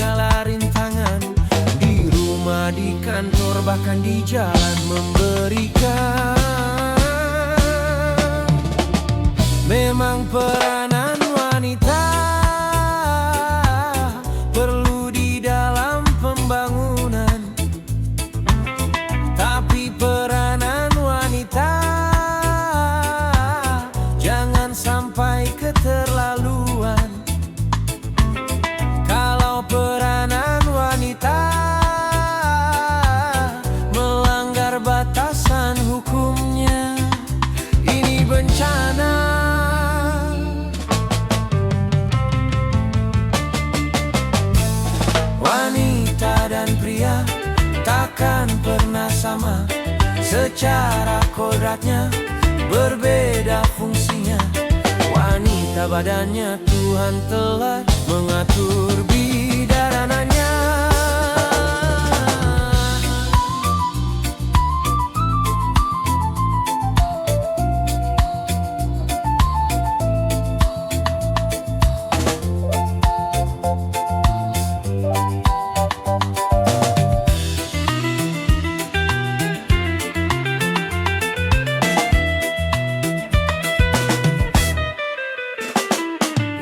segala rintangan, di rumah, di kantor, bahkan di jalan memberikan. Memang peranan wanita perlu di dalam pembangunan, tapi peranan wanita jangan sampai keterlaluan. Kalau peranan wanita melanggar batasan hukumnya, ini bencana. Wanita dan pria takkan pernah sama, secara kodratnya berbeda fungsinya. Wanita badannya Tuhan telah mengatur bidarananya.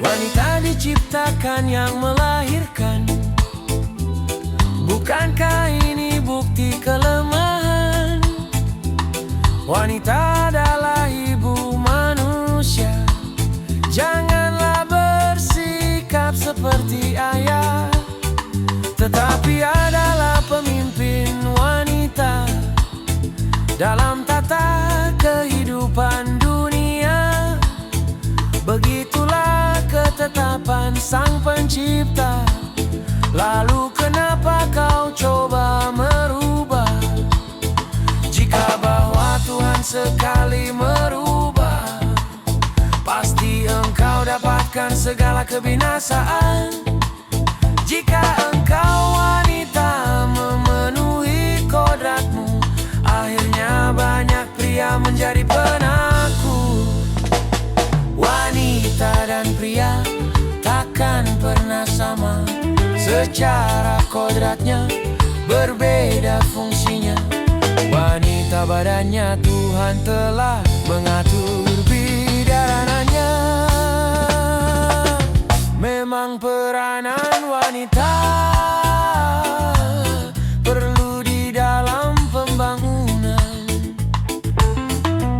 Wanita diciptakan yang melahirkan. Bukankah ini bukti kelemahan? Wanita adalah ibu manusia. Janganlah bersikap seperti ayah, tetapi adalah pemimpin wanita dalam tata kehidupan dunia. Begitulah ketetapan Sang Pencipta. Lalu kenapa kau coba merubah? Jika bahwa Tuhan sekali merubah, pasti engkau dapatkan segala kebinasaan. Jika engkau wanita memenuhi kodratmu, akhirnya banyak pria menjadi penakut. Wanita dan pria takkan pernah sama, secara kodratnya berbeda fungsinya. Wanita badannya Tuhan telah mengatur bidarananya. Memang peranan wanita perlu di dalam pembangunan,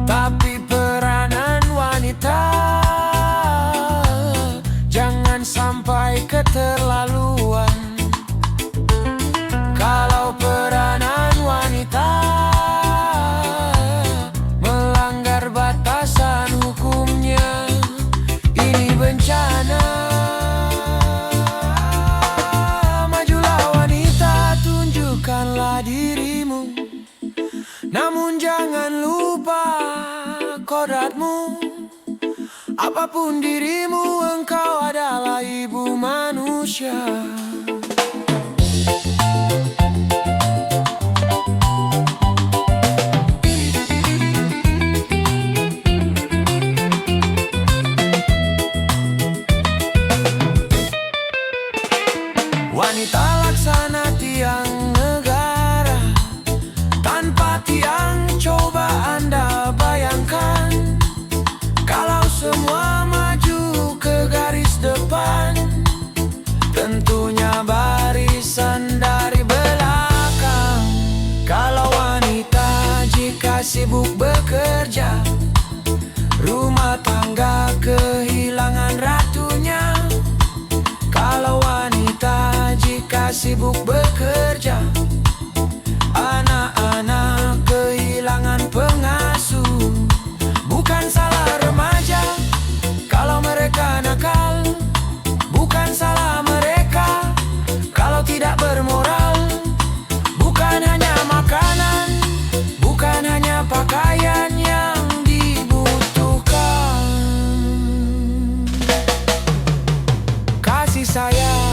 tapi peranan wanita jangan sampai keterlaluan. Kalau peranan wanita melanggar batasan hukumnya, ini bencana. Majulah wanita, tunjukkanlah dirimu, namun jangan lupa kodratmu. Apapun dirimu, engkau adalah ibu manusia. Wanita laksana tiang negara, tanpa tiang coba Anda bayangkan. Kalau semua maju ke garis depan, tentunya barisan dari belakang. Kalau wanita jika sibuk bekerja, rumah tangga kehilangan ratunya. Kalau wanita jika sibuk bekerja, anak-anak kehilangan pengasuh. Bukan salah remaja kalau mereka nakal, bukan salah mereka kalau tidak bermoral. Bukan hanya makanan, bukan hanya pakaian yang dibutuhkan. Kasih sayang.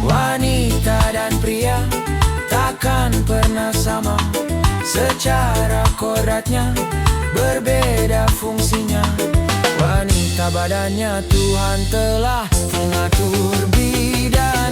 Wanita dan pria takkan pernah sama, secara kodratnya berbeda fungsinya. Wanita badannya Tuhan telah mengatur bidang.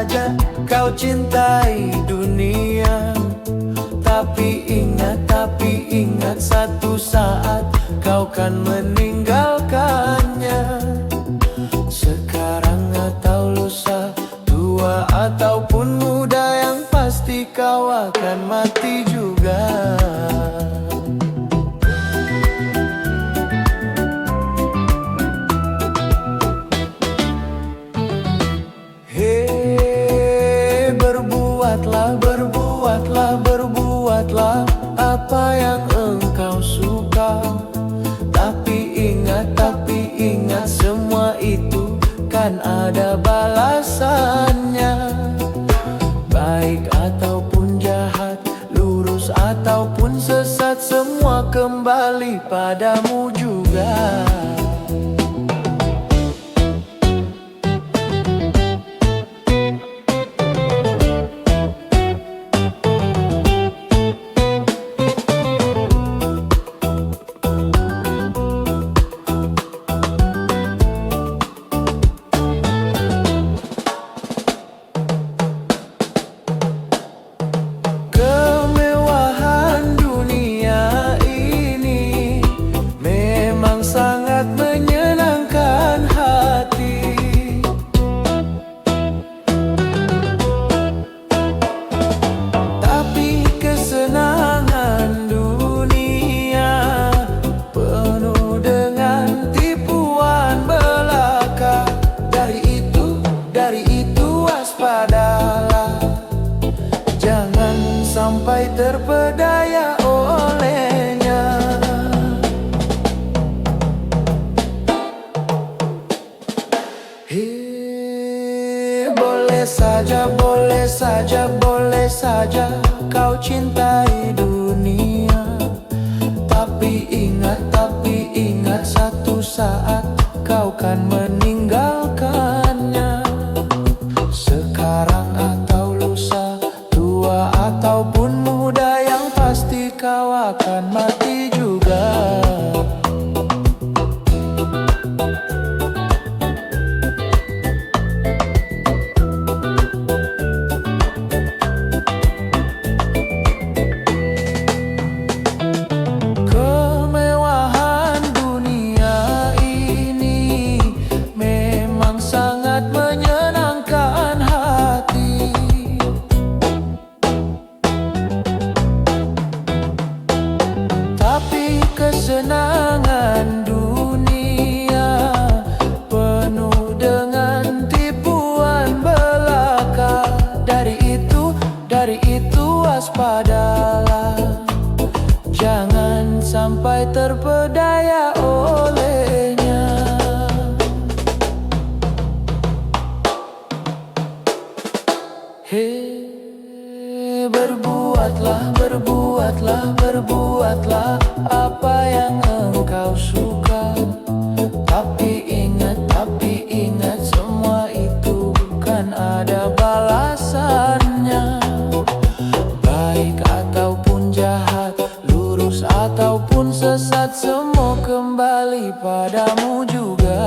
saja kau cintai dunia. Tapi ingat satu saat kau kan meninggalkannya. Sekarang atau lusa, tua ataupun muda, yang pasti kau akan mati juga. Berbuatlah apa yang engkau suka. Tapi ingat semua itu kan ada balasannya. Baik ataupun jahat, lurus ataupun sesat, semua kembali padamu juga. Sangat menyenangkan hati, tapi kesenangan dunia penuh dengan tipuan belaka. Dari itu waspadalah, jangan sampai terpedaya olehnya. Boleh saja kau cintai dunia. Tapi ingat satu saat kau kan meninggalkannya. Sekarang atau lusa, tua ataupun muda, yang pasti kau akan mati juga. Kesenangan dunia penuh dengan tipuan belaka. Dari itu waspadalah, jangan sampai terpedaya olehnya. Berbuatlah apa yang engkau suka. Tapi ingat semua itu kan ada balasannya. Baik ataupun jahat, lurus ataupun sesat, semua kembali padamu juga.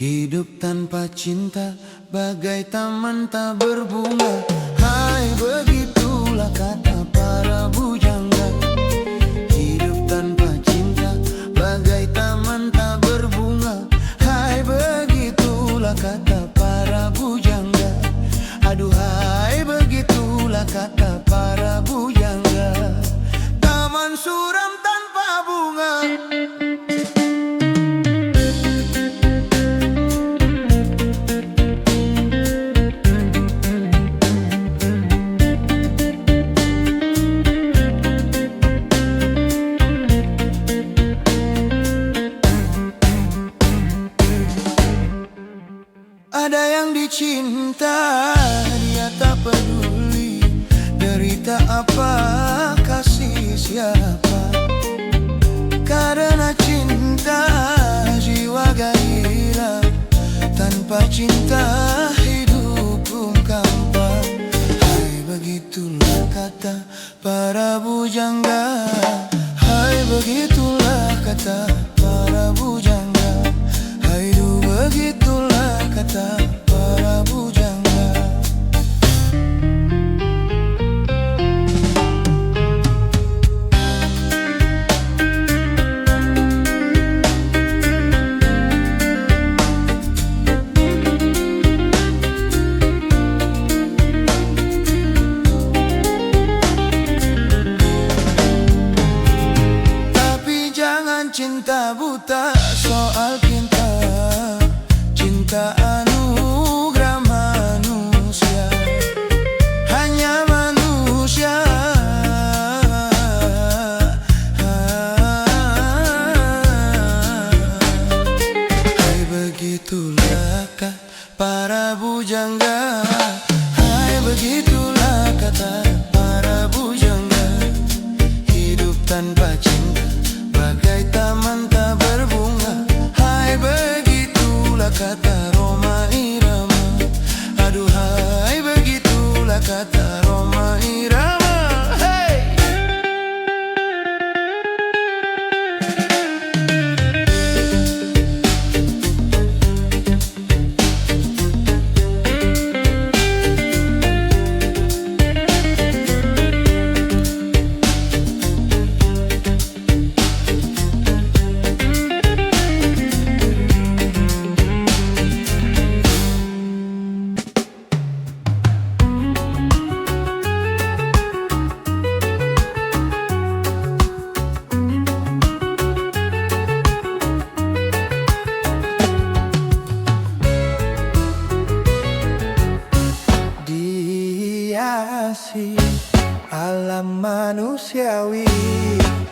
Hidup tanpa cinta bagai taman tak berbunga. Hai, begitulah kata para bujangga. Hidup tanpa cinta bagai taman tak berbunga. Hai, begitulah kata para bujangga. Aduhai, begitulah kata para bujangga. Taman suram tanpa bunga. Cerita apa, kasih siapa? Karena cinta jiwa gairah, tanpa cinta hidup pun hampa. Hai begitulah kata para bujangga, hai begitulah kata para bujangga, hai begitulah kata para bujangga. Cinta buta soal cinta, cinta anugerah manusia, hanya manusia. Hai begitulah kata para bujangga, hai begitulah kata para bujangga. Hidup tanpa cinta bagai taman tak berbunga. Hai begitulah kata Rhoma Irama. Aduhai begitulah kata Rhoma Irama. Hey! Alam manusiawi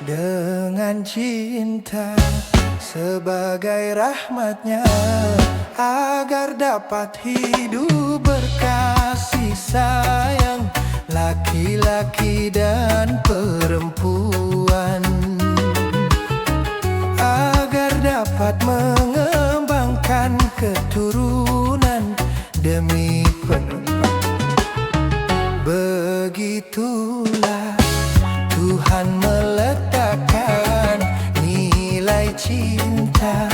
dengan cinta sebagai rahmatnya, agar dapat hidup berkasih sayang, laki-laki dan perempuan, agar dapat mengembangkan keturunan demi penumpang. Begitulah Tuhan meletakkan nilai cinta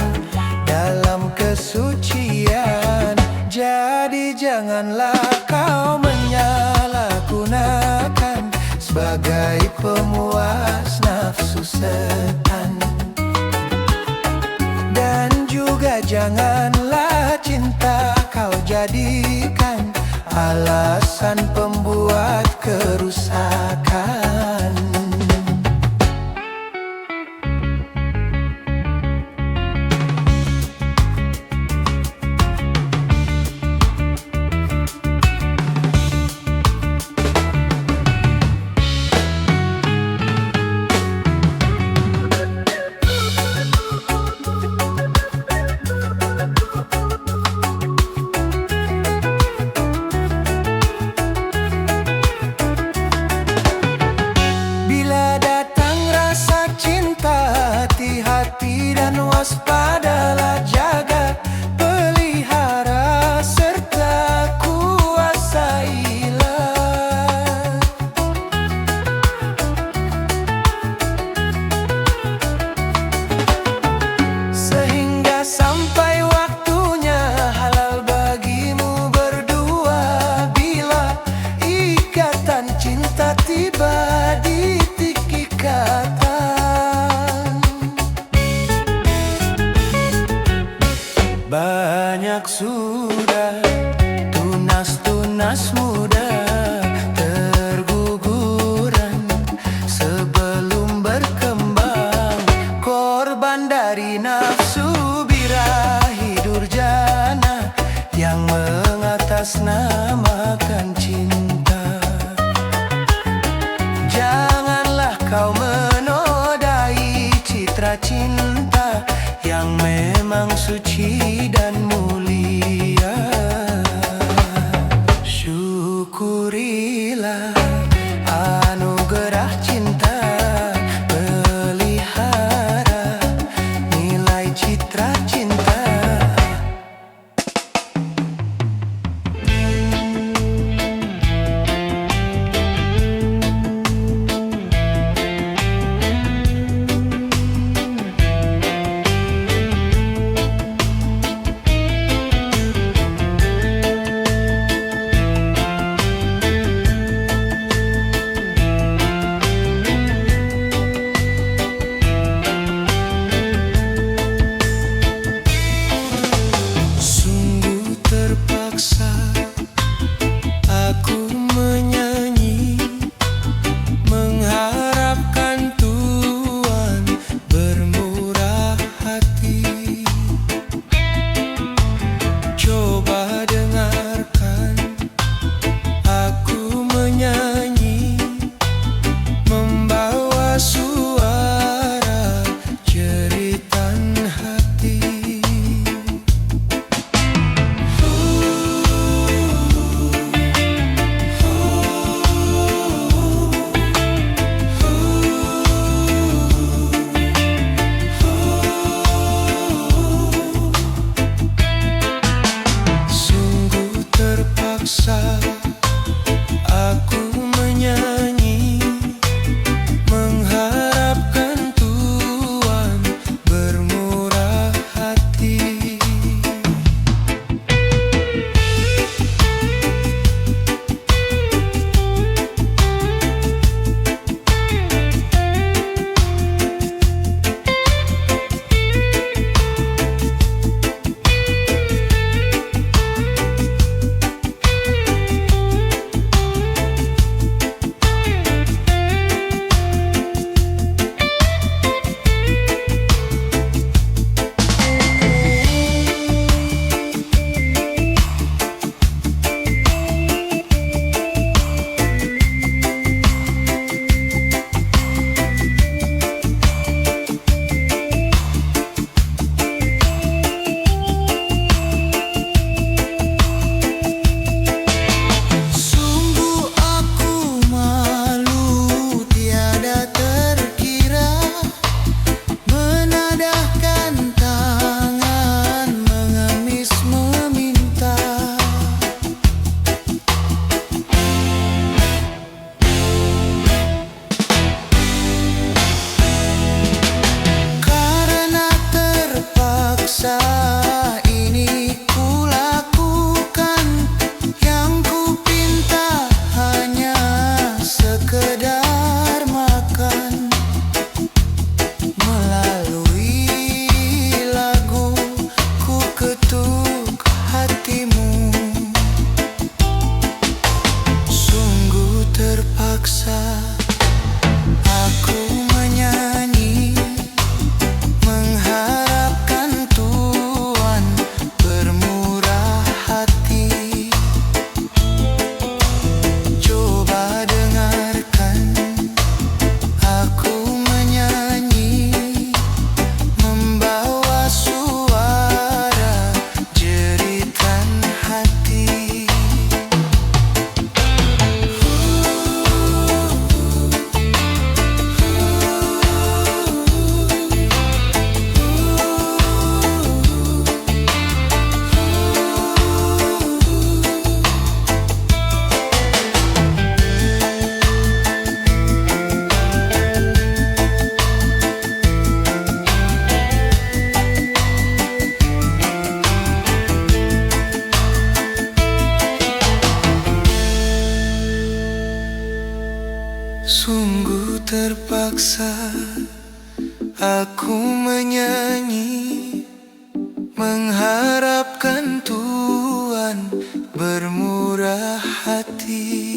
dalam kesucian. Jadi janganlah kau menyalahgunakan sebagai pemuas nafsu setan. Dan juga janganlah cinta kau jadikan alasan pembuat kerusakan. Hati-hati dan waspadalah, jaga, pelihara, serta kuasailah. Sehingga sampai waktunya halal bagimu berdua, bila ikatan cinta tiba di titik ikatan. Banyak sudah tunas-tunas muda terguguran sebelum berkembang, korban dari nafsu birahi durjana yang mengatasnamakan cinta. Janganlah kau menodai citra cinta yang memang suci dan mulia. Syukurilah Sungguh terpaksa aku menyanyi, mengharapkan Tuhan bermurah hati.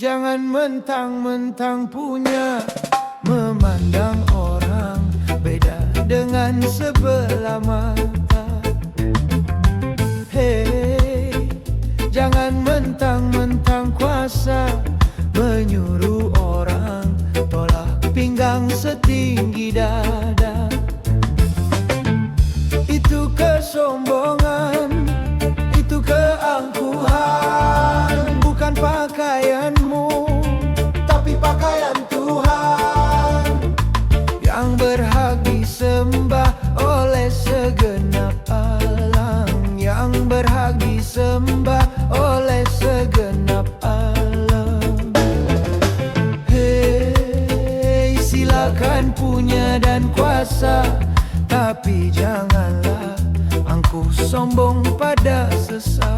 Jangan mentang-mentang punya, memandang orang beda dengan sebelah mata. Hei, jangan mentang-mentang kuasa, menyuruh orang tolak pinggang setinggi dada. Itu kesombongan, itu keangkuhan, bukan pakaianmu, tapi pakaian Tuhan yang berhak disembah oleh segenap alam, yang berhak disembah oleh segenap alam. Hei, silakan punya dan kuasa, tapi janganlah angkuh sombong pada sesama.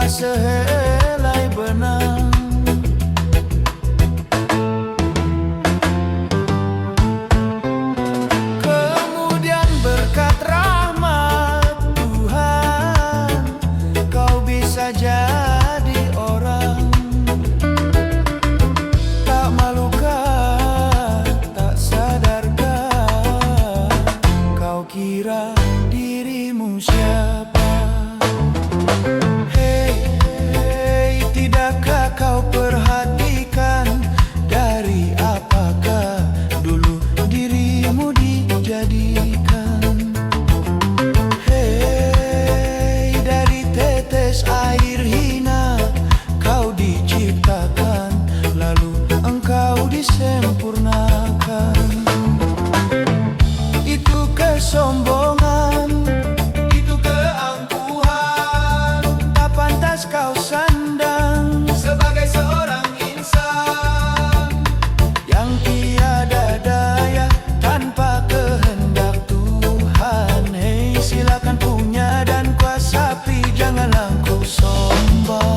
Sehelai benang, kemudian berkat rahmat Tuhan kau bisa jadi orang. Tak malukah, tak sadarkah kau kira dirimu siapa? Kau perhatikan dari apakah dulu dirimu dijadikan? Hei, dari tetes air hina kau diciptakan, lalu engkau disempurnakan. Itu kesombongan, itu keangkuhan, tak pantas kau sandang sebagai seorang insan yang tiada daya tanpa kehendak Tuhan. Hei, silakan punya dan kuasa, tapi janganlah kau sombong.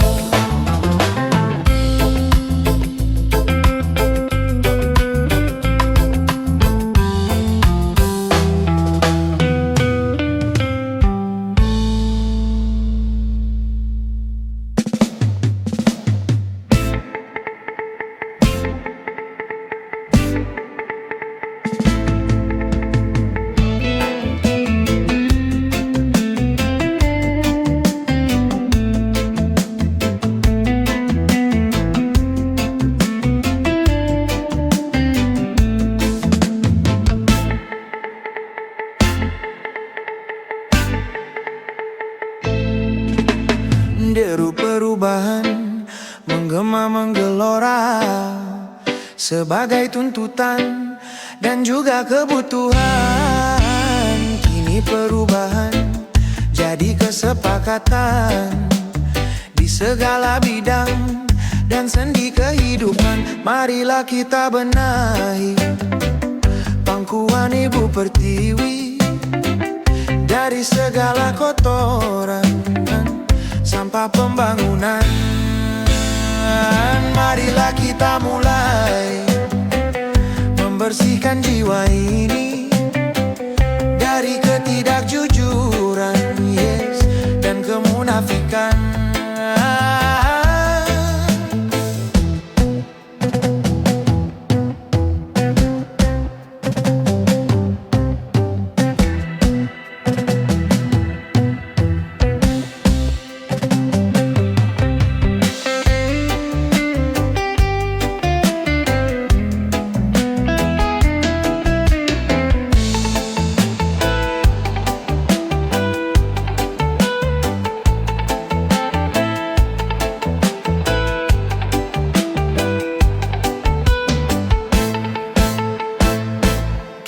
Deru perubahan menggema menggelora sebagai tuntutan dan juga kebutuhan. Kini perubahan jadi kesepakatan di segala bidang dan sendi kehidupan. Marilah kita benahi pangkuan Ibu Pertiwi dari segala kotoran sampah pembangunan. Marilah kita mulai membersihkan jiwa ini dari ketidakjujuran, yes, dan kemunafikan.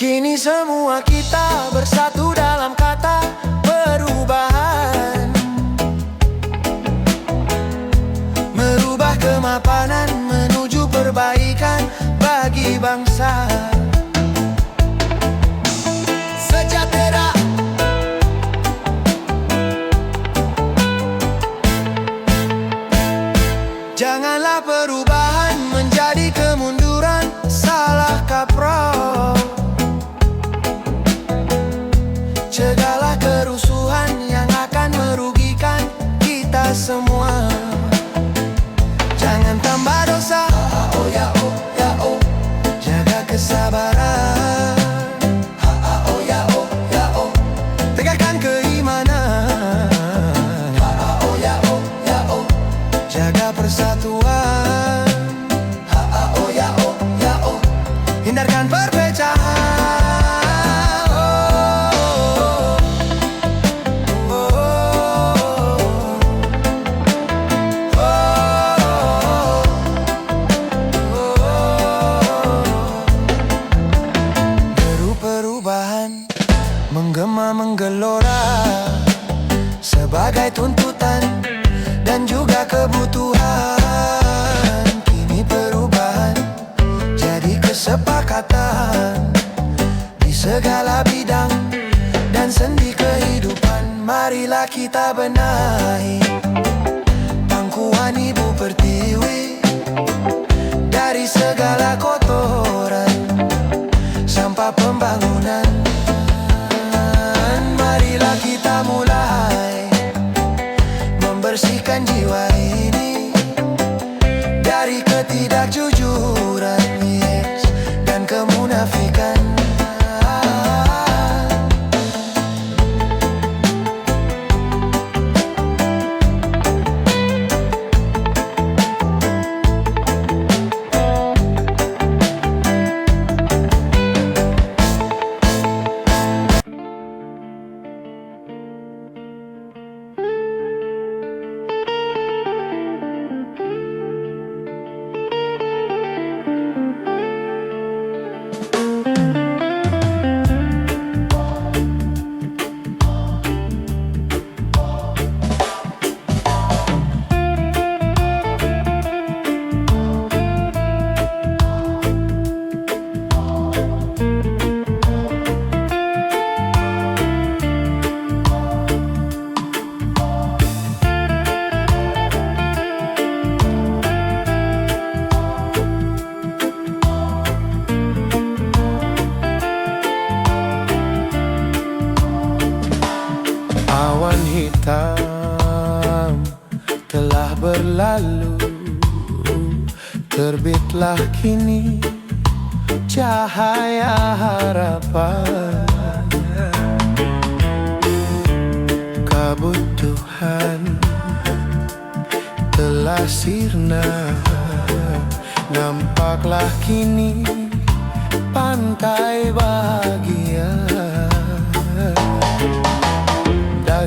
Kini semua kita bersatu dalam kata perubahan, merubah kemapanan menuju perbaikan bagi bangsa sejahtera. Janganlah perubahan menjadi kemunduran, salah kaprah. Cegahlah kerusuhan yang akan merugikan kita semua. Jangan tambah dosa, oh ya oh ya oh. Jaga kesabaran, oh ya oh ya oh. Tegakkan keimanan, oh ya oh ya oh. Jaga persatuan, oh ya oh ya oh. Hindarkan perpecahan. Menggema menggelora sebagai tuntutan dan juga kebutuhan. Kini perubahan jadi kesepakatan di segala bidang dan sendi kehidupan. Marilah kita benahi pangkuan Ibu Pertiwi dari segala kotoran sampah pembangunan. Marilah kita mulai membersihkan jiwa ini dari ketidakjujuran, yes, dan kemunafikan. Awan hitam telah berlalu, terbitlah kini cahaya harapan. Kabut Tuhan telah sirna, nampaklah kini pantai bahagia.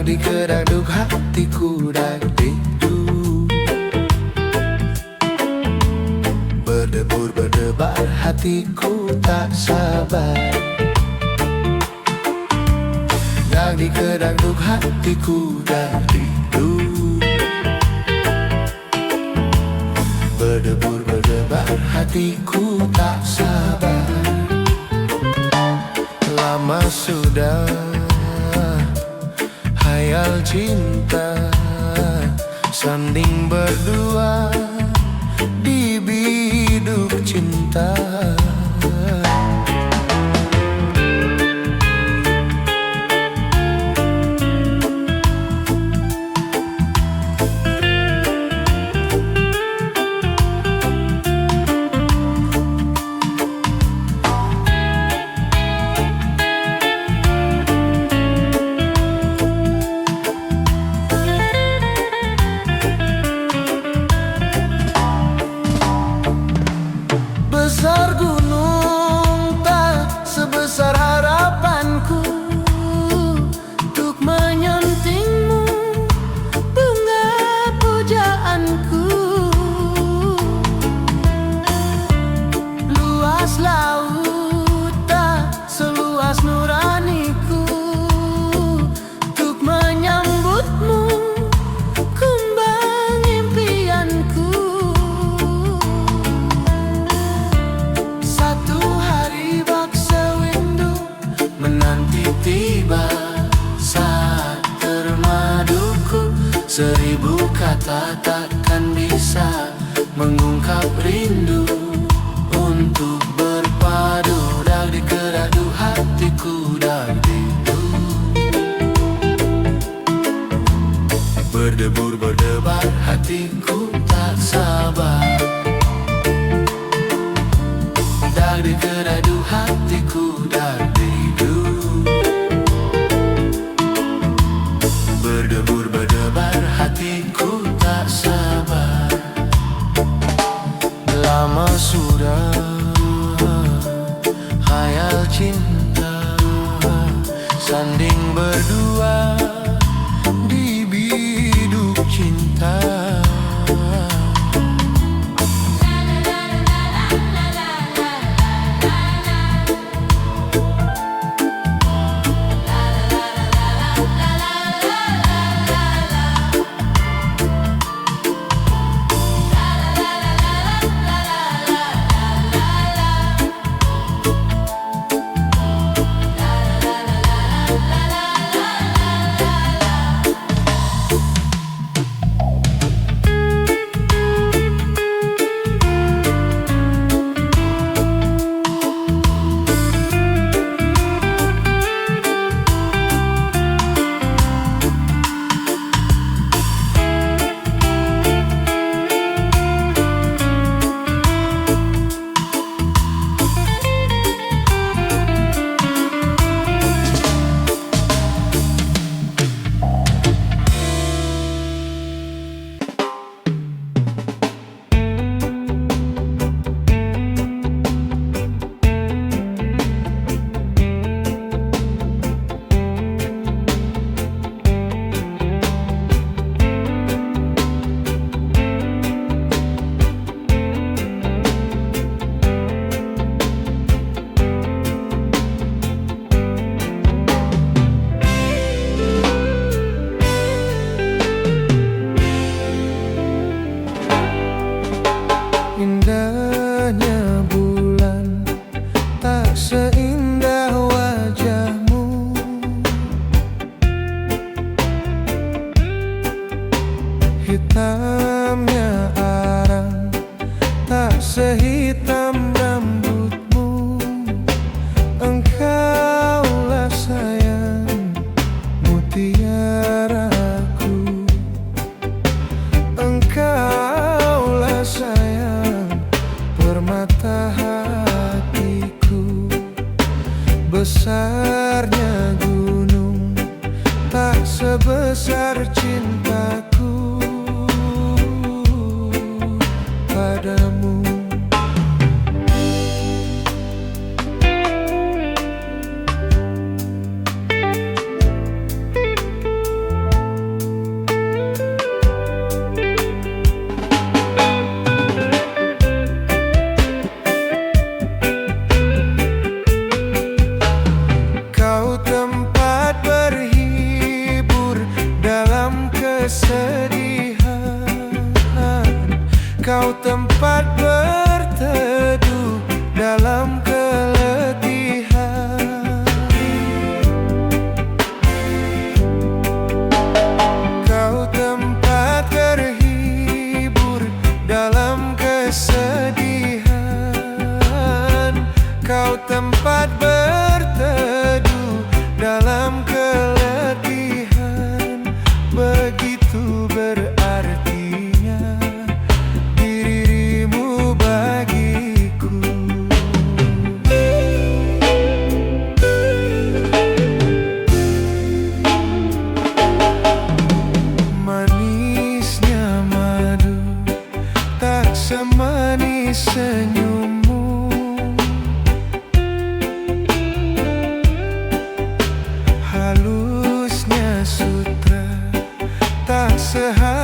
Dagdikduk hatiku dagdikduk, berdebur berdebar hatiku tak sabar. dak di kedaduk hatiku dan rindu. Berdebur berdebar hatiku tak sabar. Lama sudah hayal cinta, sanding berdua di biduk cinta. Besar gunung tak sebesar harapanku untuk menyentingmu, bunga pujaanku. Luas laut tak seluas nuraniku untuk menyambutmu, kumbang impianku. Menanti tiba saat termaduku, 1000 kata takkan bisa mengungkap rindu untuk berpadu. Dak di kedaduk hatiku dan rindu. Berdebur berdebar hatiku tak sabar. Dak di kedaduk hatiku dan rindu. Berdebur berdebar hatiku tak sabar. Lama sudah hayal cinta, sanding berdua di biduk cinta. Indahnya bulan tak seindah wajahmu. Hitamnya arang tak sehitam rambutmu. Engkaulah sayang mutiaraku. Engkaulah sayang permata hatiku. Besarnya gunung tak sebesar cintaku padamu. kesedihan. Kau tempat berteduh dalam keletihan. Kau tempat terhibur dalam kesedihan. Kau tempat berteduh dalam keletihan. Begitu berartinya dirimu bagiku. Manisnya madu tak semanis senyummu. Halusnya sutra tak sehalus